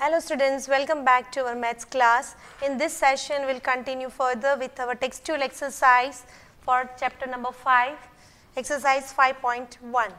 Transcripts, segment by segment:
Hello students, welcome back to our maths class. In this session, we will continue further with our textual exercise for chapter number 5, exercise 5.1.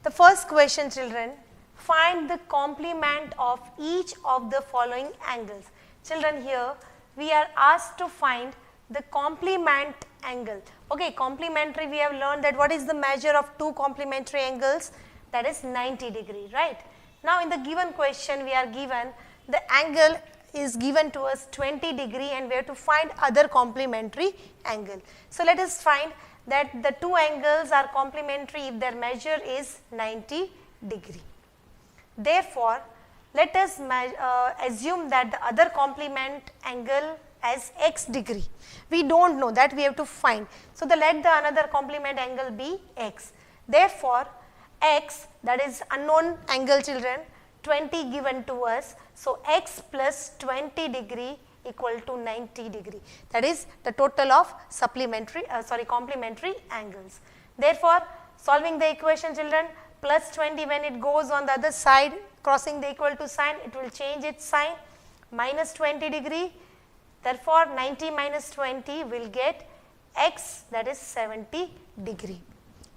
The first question, children, find the complement of each of the following angles. Children, here we are asked to find the complement angle. Okay, complementary, we have learned that what is the measure of two complementary angles? That is 90 degree, right? Now, in the given question, we are given the angle is given to us 20 degree and we have to find other complementary angle. So, let us find that the two angles are complementary if their measure is 90 degree. Therefore, let us assume that the other complement angle as x degree. We do not know that, we have to find. So, let the another complement angle be x. Therefore, x, that is unknown angle, children, 20 given to us. So, x plus 20 degree equal to 90 degree. That is the total of complementary angles. Therefore, solving the equation, children, plus 20 when it goes on the other side crossing the equal to sign, it will change its sign, minus 20 degree. Therefore, 90 minus 20 will get x, that is 70 degree.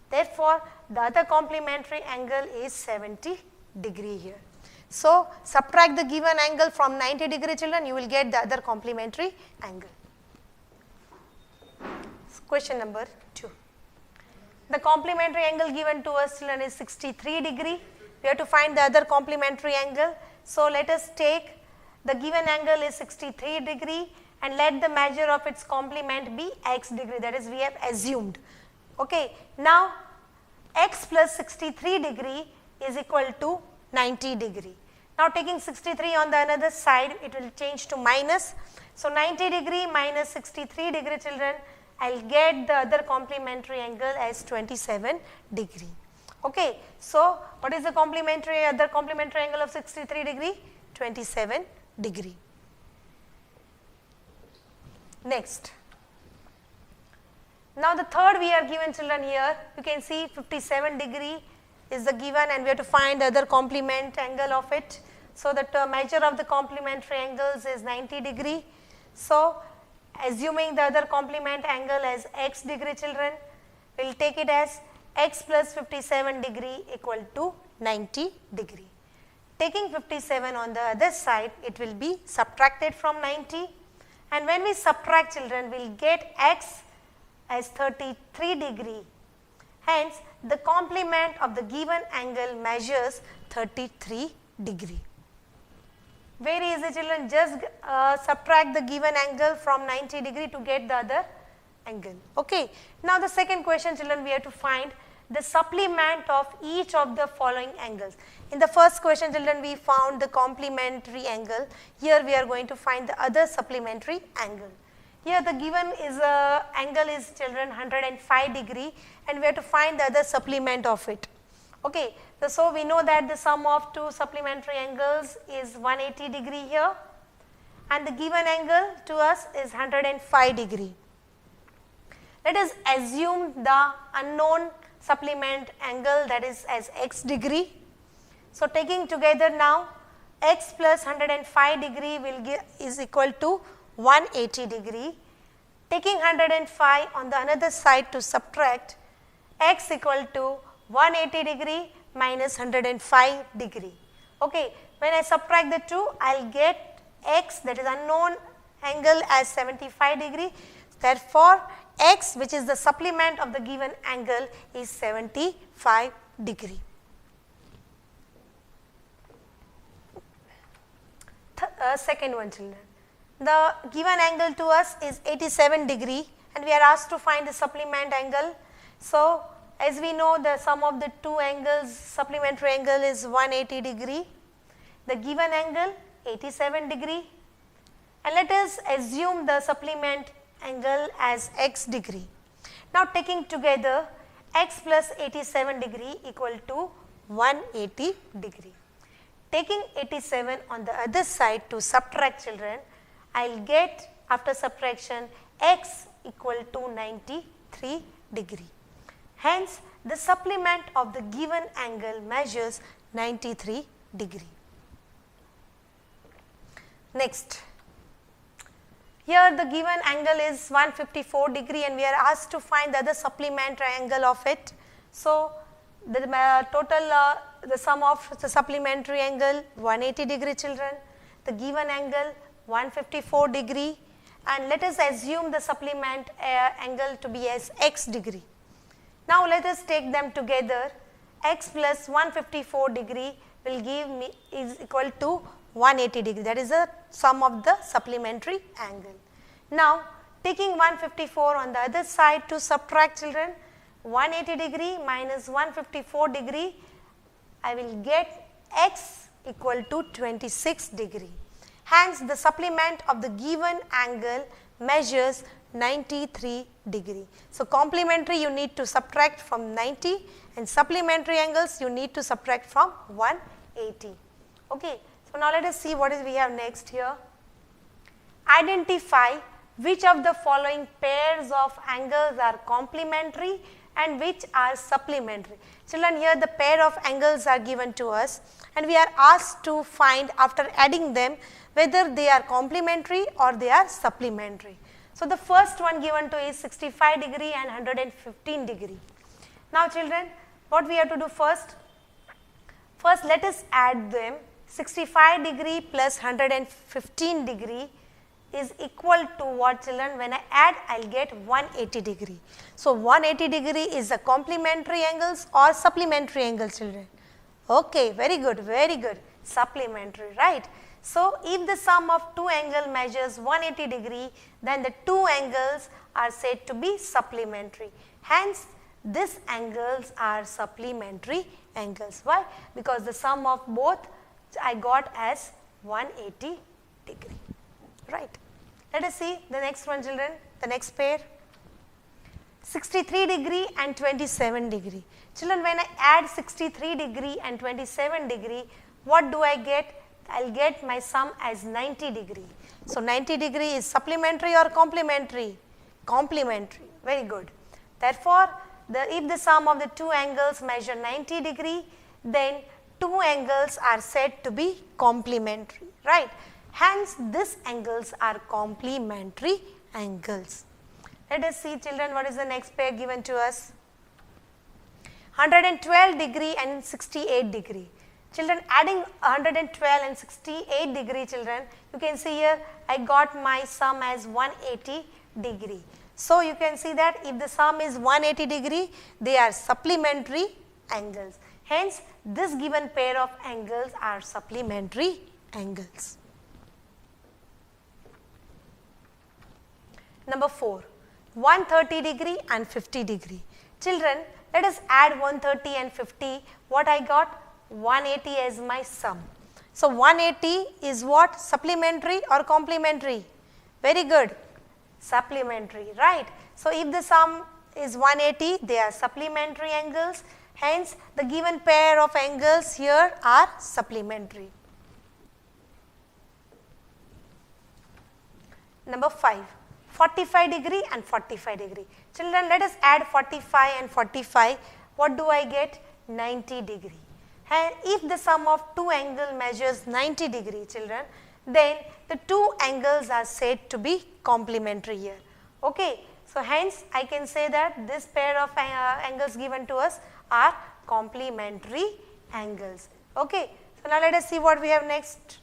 Therefore, the other complementary angle is 70 degree here. So, subtract the given angle from 90 degree, children, you will get the other complementary angle. Question number 2. The complementary angle given to us, children, is 63 degree. We have to find the other complementary angle. So, let us take the given angle is 63 degree and let the measure of its complement be x degree, that is we have assumed. Okay. Now, x plus 63 degree is equal to 90 degree. Now, taking 63 on the another side, it will change to minus. So, 90 degree minus 63 degree, children, I will get the other complementary angle as 27 degree. Okay. So, what is the other complementary angle of 63 degree? 27 degree. Next. Now, the third we are given, children, here you can see 57 degree is the given and we have to find the other complement angle of it. So, the measure of the complementary angles is 90 degree. So, assuming the other complement angle as x degree, children, we will take it as x plus 57 degree equal to 90 degree. Taking 57 on the other side, it will be subtracted from 90 and when we subtract, children, we will get x as 33 degree. Hence, the complement of the given angle measures 33 degree. Very easy, children, just subtract the given angle from 90 degree to get the other angle. Okay. Now, the second question, children, we have to find the supplement of each of the following angles. In the first question, children, we found the complementary angle. Here we are going to find the other supplementary angle. Here the given is angle is, children, 105 degree and we have to find the other supplement of it. Okay. So, we know that the sum of two supplementary angles is 180 degree here and the given angle to us is 105 degree. Let us assume the unknown supplement angle, that is as x degree. So, taking together now x plus 105 degree will give is equal to 180 degree. Taking 105 on the another side to subtract, x equal to 180 degree minus 105 degree. Okay. When I subtract the two, I will get x, that is unknown angle, as 75 degree. Therefore, x, which is the supplement of the given angle, is 75 degree. Second one, children. The given angle to us is 87 degree and we are asked to find the supplement angle. So, as we know, the sum of the two angles, supplementary angle is 180 degree, the given angle 87 degree and let us assume the supplement angle as x degree. Now, taking together x plus 87 degree equal to 180 degree. Taking 87 on the other side to subtract, children, I will get after subtraction x equal to 93 degree. Hence, the supplement of the given angle measures 93 degree. Next, here the given angle is 154 degree and we are asked to find the other supplementary angle of it. So, the total the sum of the supplementary angle 180 degree children, the given angle 154 degree, and let us assume the supplement angle to be as x degree. Now, let us take them together. X plus 154 degree will give me is equal to 180 degree, that is the sum of the supplementary angle. Now, taking 154 on the other side to subtract children, 180 degree minus 154 degree, I will get x equal to 26 degree. Hence, the supplement of the given angle measures 93 degree. So, complementary you need to subtract from 90 and supplementary angles you need to subtract from 180. Okay. So, now let us see what is we have next here. Identify which of the following pairs of angles are complementary and which are supplementary. Children, here the pair of angles are given to us and we are asked to find after adding them whether they are complementary or they are supplementary. So, the first one given to is 65 degree and 115 degree. Now, children, what we have to do first? First, let us add them. 65 degree plus 115 degree is equal to what children? When I add, I will get 180 degree. So, 180 degree is the complementary angles or supplementary angles children. Okay, very good, supplementary, right. So, if the sum of two angles measures 180 degree, then the two angles are said to be supplementary. Hence, these angles are supplementary angles. Why? Because the sum of both I got as 180 degree, right. Let us see the next one children, the next pair, 63 degree and 27 degree. Children, when I add 63 degree and 27 degree, what do I get? I will get my sum as 90 degree. So, 90 degree is supplementary or complementary? Complementary, very good. Therefore, if the sum of the two angles measure 90 degree, then two angles are said to be complementary, right. Hence, these angles are complementary angles. Let us see children what is the next pair given to us. 112 degree and 68 degree. Children, adding 112 and 68 degree children, you can see here I got my sum as 180 degree. So, you can see that if the sum is 180 degree, they are supplementary angles. Hence, this given pair of angles are supplementary angles. Number 4, 130 degree and 50 degree. Children, let us add 130 and 50. What I got? 180 as my sum. So, 180 is what? Supplementary or complementary? Very good, supplementary, right. So, if the sum is 180, they are supplementary angles. Hence, the given pair of angles here are supplementary. Number 5, 45 degree and 45 degree. Children, let us add 45 and 45. What do I get? 90 degree. And if the sum of two angles measures 90 degree children, then the two angles are said to be complementary here. Okay. So, hence I can say that this pair of angles given to us are complementary angles. Okay. So, now let us see what we have next.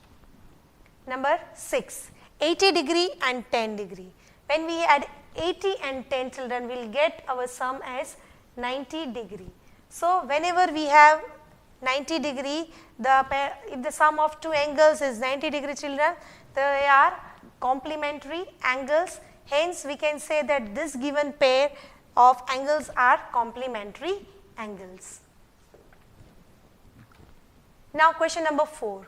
Number 6, 80 degree and 10 degree. When we add 80 and 10 children, we will get our sum as 90 degree. So, whenever we have 90 degree, if the sum of two angles is 90 degree children, they are complementary angles. Hence, we can say that this given pair of angles are complementary angles. Now, question number 4.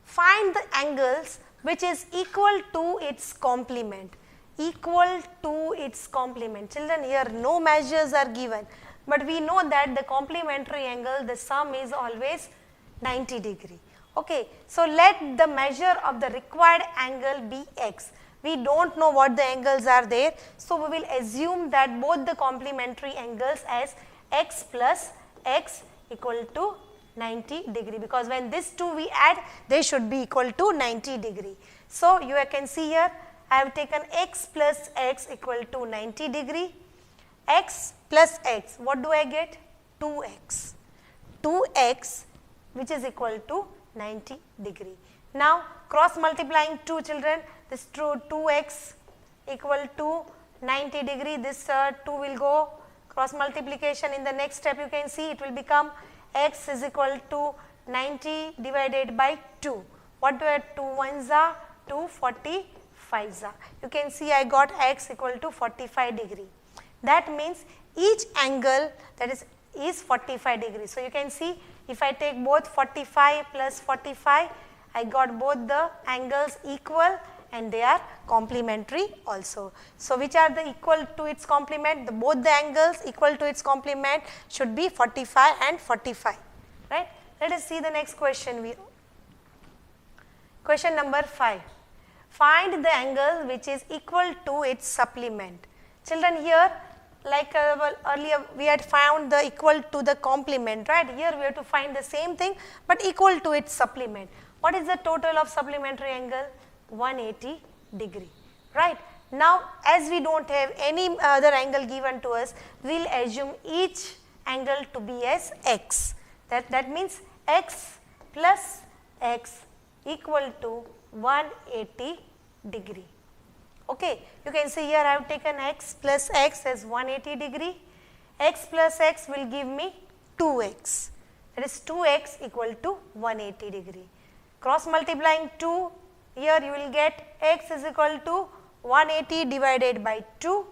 Find the angles which is equal to its complement. Equal to its complement. Children, here no measures are given, but we know that the complementary angle, the sum is always 90 degree. Okay. So, let the measure of the required angle be x. We do not know what the angles are there. So, we will assume that both the complementary angles as x plus x equal to 90 degree, because when this two we add, they should be equal to 90 degree. So you can see here, I have taken x plus x equal to 90 degree. X plus x, what do I get? 2x. 2x which is equal to 90 degree. Now cross multiplying 2 children, this 2x equal to 90 degree, this 2 will go cross multiplication. In the next step you can see it will become x is equal to 90 divided by 2. What do I have? 2 ones are 2, 45 are. You can see I got x equal to 45 degree. That means each angle that is 45 degrees. So you can see if I take both 45 plus 45, I got both the angles equal and they are complementary also. So which are the equal to its complement? Both the angles equal to its complement should be 45 and 45, right. Let us see the next question. Question number 5. Find the angle which is equal to its supplement. Children, here like earlier we had found the equal to the complement, right. Here we have to find the same thing but equal to its supplement. What is the total of supplementary angle? 180 degree, right. Now as we do not have any other angle given to us, we will assume each angle to be as x. That means x plus x equal to 180 degree. Okay, you can see here I have taken x plus x as 180 degree. X plus x will give me 2x, that is 2x equal to 180 degree. Cross multiplying 2, here you will get x is equal to 180 divided by 2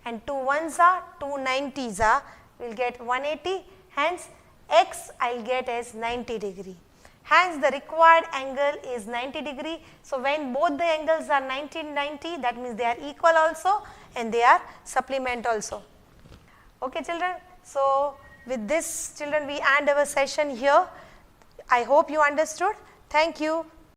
and 2 ones are 2 90s are, we will get 180, hence x I will get as 90 degree. Hence the required angle is 90 degree. So when both the angles are 90, that means they are equal also and they are supplement also. Okay children, so with this children we end our session here. I hope you understood. Thank you.